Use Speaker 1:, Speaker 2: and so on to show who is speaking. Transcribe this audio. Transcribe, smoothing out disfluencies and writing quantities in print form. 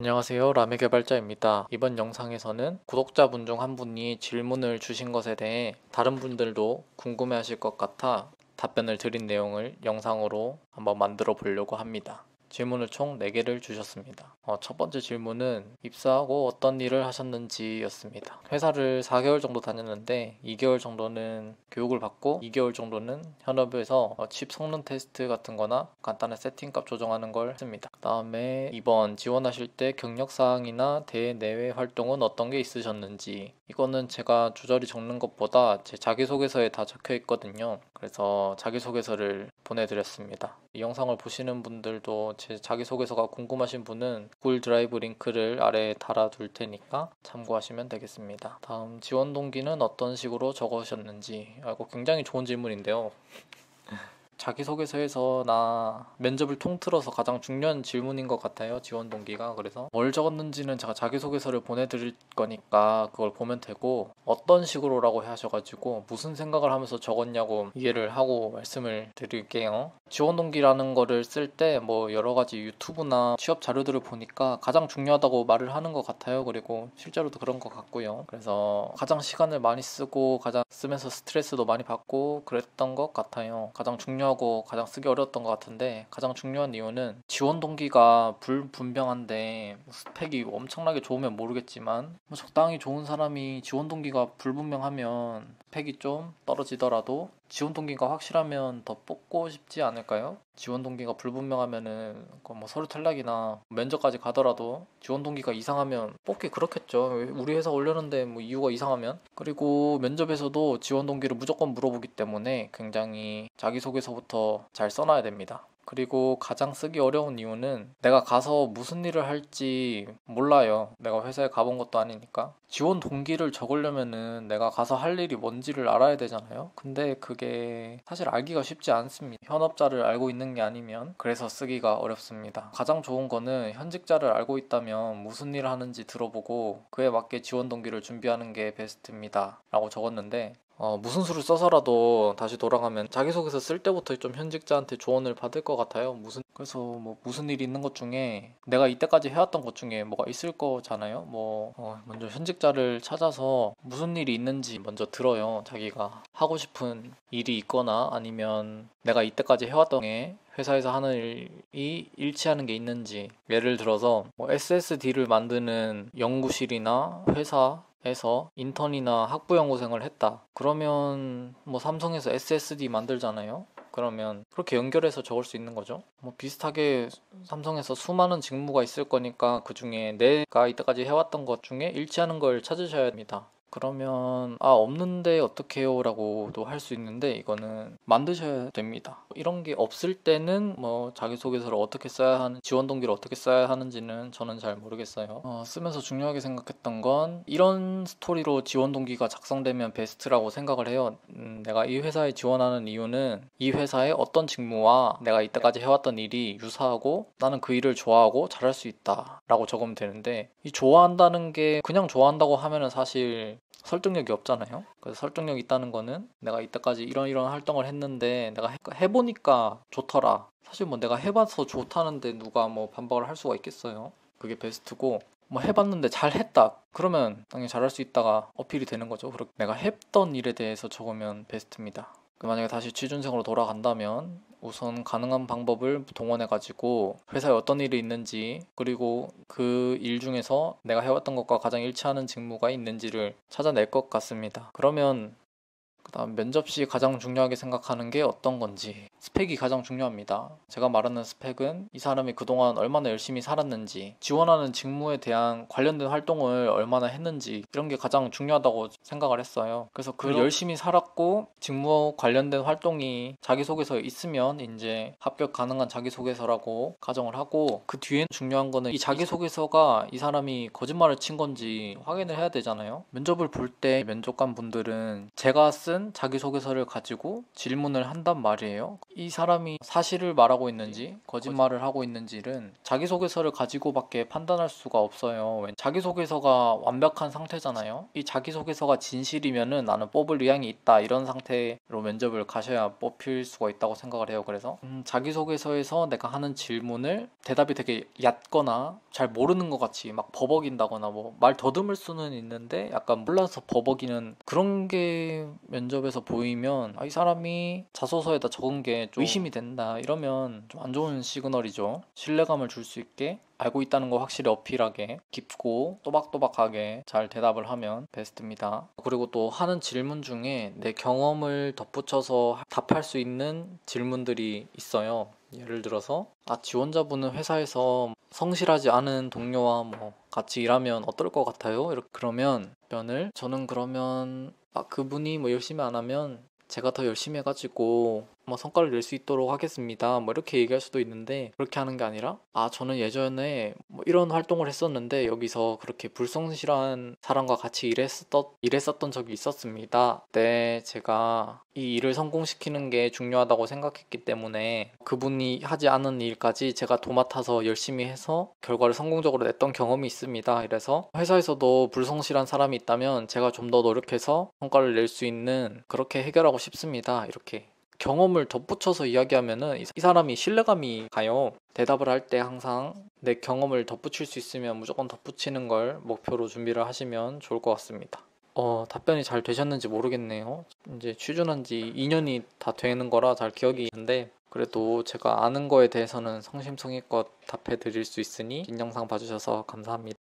Speaker 1: 안녕하세요. 라메 개발자입니다. 이번 영상에서는 구독자분 중 한 분이 질문을 주신 것에 대해 다른 분들도 궁금해 하실 것 같아 답변을 드린 내용을 영상으로 한번 만들어 보려고 합니다. 질문을 총 4개를 주셨습니다. 첫 번째 질문은 입사하고 어떤 일을 하셨는지 였습니다. 회사를 4개월 정도 다녔는데 2개월 정도는 교육을 받고 2개월 정도는 현업에서 칩 성능 테스트 같은 거나 간단한 세팅값 조정하는 걸 했습니다. 그 다음에 이번 지원하실 때 경력사항이나 대내외 활동은 어떤 게 있으셨는지, 이거는 제가 조절히 적는 것보다 제 자기소개서에 다 적혀 있거든요. 그래서 자기소개서를 보내드렸습니다. 이 영상을 보시는 분들도 제 자기소개서가 궁금하신 분은 구글 드라이브 링크를 아래에 달아둘 테니까 참고하시면 되겠습니다. 다음, 지원 동기는 어떤 식으로 적으셨는지. 이거 굉장히 좋은 질문인데요. 자기소개서에서나 면접을 통틀어서 가장 중요한 질문인 것 같아요, 지원 동기가. 그래서 뭘 적었는지는 제가 자기소개서를 보내드릴 거니까 그걸 보면 되고, 어떤 식으로라고 하셔가지고 무슨 생각을 하면서 적었냐고 이해를 하고 말씀을 드릴게요. 지원 동기라는 거를 쓸 때 뭐 여러 가지 유튜브나 취업 자료들을 보니까 가장 중요하다고 말을 하는 것 같아요. 그리고 실제로도 그런 것 같고요. 그래서 가장 시간을 많이 쓰고 가장 쓰면서 스트레스도 많이 받고 그랬던 것 같아요. 가장 중요하고 가장 쓰기 어려웠던 것 같은데, 가장 중요한 이유는 지원 동기가 불분명한데, 스펙이 엄청나게 좋으면 모르겠지만 뭐 적당히 좋은 사람이 지원 동기가 불분명하면 스펙이 좀 떨어지더라도 지원 동기가 확실하면 더 뽑고 싶지 않을까요? 지원 동기가 불분명하면은 뭐 서류 탈락이나 면접까지 가더라도 지원 동기가 이상하면 뽑기 그렇겠죠. 우리 회사 올렸는데 뭐 이유가 이상하면. 그리고 면접에서도 지원 동기를 무조건 물어보기 때문에 굉장히 자기소개서부터 잘 써놔야 됩니다. 그리고 가장 쓰기 어려운 이유는 내가 가서 무슨 일을 할지 몰라요. 내가 회사에 가본 것도 아니니까. 지원 동기를 적으려면은 내가 가서 할 일이 뭔지를 알아야 되잖아요. 근데 그게 사실 알기가 쉽지 않습니다. 현업자를 알고 있는 게 아니면. 그래서 쓰기가 어렵습니다. 가장 좋은 거는 현직자를 알고 있다면 무슨 일을 하는지 들어보고 그에 맞게 지원 동기를 준비하는 게 베스트입니다 라고 적었는데, 무슨 수를 써서라도 다시 돌아가면 자기소개서 쓸 때부터 좀 현직자한테 조언을 받을 것 같아요. 그래서 뭐 무슨 일이 있는 것 중에 내가 이때까지 해왔던 것 중에 뭐가 있을 거잖아요. 먼저 현직자를 찾아서 무슨 일이 있는지 먼저 들어요. 자기가 하고 싶은 일이 있거나 아니면 내가 이때까지 해왔던 게 회사에서 하는 일이 일치하는 게 있는지. 예를 들어서 뭐 SSD를 만드는 연구실이나 회사에서 인턴이나 학부 연구생을 했다. 그러면 뭐 삼성에서 SSD 만들잖아요. 그러면 그렇게 연결해서 적을 수 있는 거죠. 뭐 비슷하게 삼성에서 수많은 직무가 있을 거니까 그 중에 내가 이때까지 해왔던 것 중에 일치하는 걸 찾으셔야 합니다. 그러면 없는데 어떡해요 라고도 할 수 있는데, 이거는 만드셔야 됩니다. 이런 게 없을 때는 뭐 자기소개서를 어떻게 써야 하는, 지원 동기를 어떻게 써야 하는지는 저는 잘 모르겠어요. 쓰면서 중요하게 생각했던 건 이런 스토리로 지원 동기가 작성되면 베스트라고 생각을 해요. 내가 이 회사에 지원하는 이유는 이 회사의 어떤 직무와 내가 이때까지 해왔던 일이 유사하고 나는 그 일을 좋아하고 잘할 수 있다 라고 적으면 되는데, 이 좋아한다는 게 그냥 좋아한다고 하면은 사실 설득력이 없잖아요. 그래서 설득력 있다는 거는 내가 이때까지 이런 활동을 했는데 내가 해보니까 좋더라. 사실 뭐 내가 해봐서 좋다는데 누가 뭐 반박을 할 수가 있겠어요. 그게 베스트고, 뭐 해봤는데 잘했다 그러면 당연히 잘할 수 있다가 어필이 되는 거죠. 그렇게 내가 했던 일에 대해서 적으면 베스트입니다. 만약에 다시 취준생으로 돌아간다면 우선 가능한 방법을 동원해가지고 회사에 어떤 일이 있는지, 그리고 그 일 중에서 내가 해왔던 것과 가장 일치하는 직무가 있는지를 찾아낼 것 같습니다. 그러면 그다음, 면접 시 가장 중요하게 생각하는 게 어떤 건지. 스펙이 가장 중요합니다. 제가 말하는 스펙은 이 사람이 그동안 얼마나 열심히 살았는지, 지원하는 직무에 대한 관련된 활동을 얼마나 했는지, 이런 게 가장 중요하다고 생각을 했어요. 그래서 그 열심히 살았고 직무 관련된 활동이 자기소개서에 있으면 이제 합격 가능한 자기소개서라고 가정을 하고, 그 뒤에 중요한 거는 이 자기소개서가 이 사람이 거짓말을 친 건지 확인을 해야 되잖아요. 면접을 볼 때 면접관 분들은 제가 쓴 쓴 자기소개서를 가지고 질문을 한단 말이에요. 이 사람이 사실을 말하고 있는지 거짓말을 하고 있는지는 자기소개서를 가지고밖에 판단할 수가 없어요. 자기소개서가 완벽한 상태잖아요. 이 자기소개서가 진실이면은 나는 뽑을 의향이 있다, 이런 상태로 면접을 가셔야 뽑힐 수가 있다고 생각을 해요. 그래서 자기소개서에서 내가 하는 질문을 대답이 되게 얕거나 잘 모르는 것 같이 막 버벅인다거나 뭐 말 더듬을 수는 있는데 약간 몰라서 버벅이는 그런 게 면접에서 보이면 이 사람이 자소서에다 적은 게 좀 의심이 된다, 이러면 좀 안 좋은 시그널이죠. 신뢰감을 줄 수 있게 알고 있다는 거 확실히 어필하게 깊고 또박또박하게 잘 대답을 하면 베스트입니다. 그리고 또 하는 질문 중에 내 경험을 덧붙여서 답할 수 있는 질문들이 있어요. 예를 들어서 지원자분은 회사에서 성실하지 않은 동료와 뭐 같이 일하면 어떨 것 같아요? 이렇게 그러면 저는 그러면 그분이 뭐 열심히 안 하면 제가 더 열심히 해가지고 뭐 성과를 낼 수 있도록 하겠습니다, 뭐 이렇게 얘기할 수도 있는데, 그렇게 하는 게 아니라 저는 예전에 뭐 이런 활동을 했었는데 여기서 그렇게 불성실한 사람과 같이 일했었던 적이 있었습니다. 네, 제가 이 일을 성공시키는 게 중요하다고 생각했기 때문에 그분이 하지 않은 일까지 제가 도맡아서 열심히 해서 결과를 성공적으로 냈던 경험이 있습니다. 이래서 회사에서도 불성실한 사람이 있다면 제가 좀 더 노력해서 성과를 낼 수 있는, 그렇게 해결하고 싶습니다. 이렇게 경험을 덧붙여서 이야기하면은 이 사람이 신뢰감이 가요. 대답을 할 때 항상 내 경험을 덧붙일 수 있으면 무조건 덧붙이는 걸 목표로 준비를 하시면 좋을 것 같습니다. 답변이 잘 되셨는지 모르겠네요. 이제 취준한 지 2년이 다 되는 거라 잘 기억이 있는데, 그래도 제가 아는 거에 대해서는 성심성의껏 답해 드릴 수 있으니 긴 영상 봐주셔서 감사합니다.